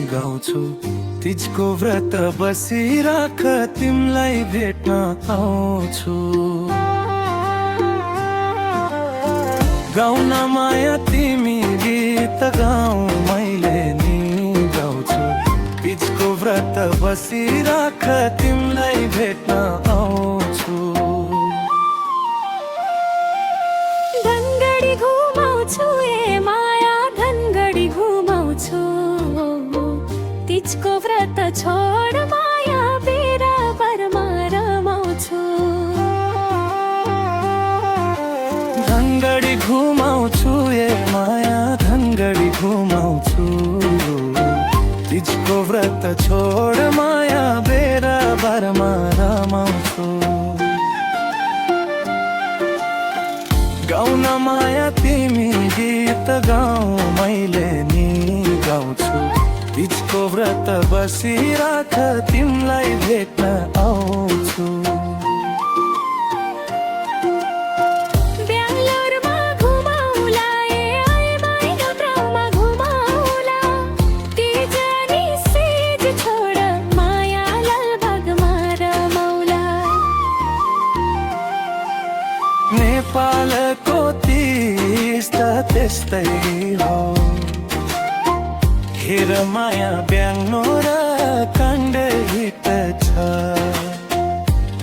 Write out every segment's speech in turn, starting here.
गाउँछु तिजको व्रत बसिराख तिमलाई भेट्न आउँछु गाउन माया तिमी गीत गाउँ मैले नि गाउँछु तिजको व्रत बसिराख तिमलाई भेट्न आउँछु धनगढी घुमाउँछु ए माया धनगढी घुमाउँछु तिजको व्रत छोड माया बेरा बरमा रमाउँछु धनगढी घुमाउँछु ए माया धनगढी घुमाउँछु तिजको व्रत छोड माया बेरा बरमा रमाउँछु गाउन माया तिमी गीत गाउँ मैले नि गाउँछु तिजको व्रत बसिराख तिमलाई भेट्न आउँछु बेङ्गलोरमा घुमाउला ए माइनब्राउमा घुमाउला तिजनी सेज छोड माया लालबागमा रमाउला नेपालको तीज त त्यस्तै हो हेर माया ब्याङ्नो र काण्ड हिट छ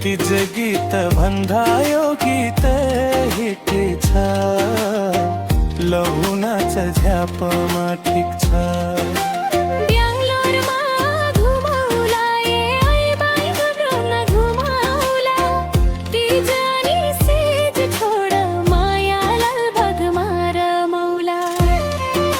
तिज गीत भन्दा यो गीत हिट छ लौ नाच झ्यापमा ठिक छ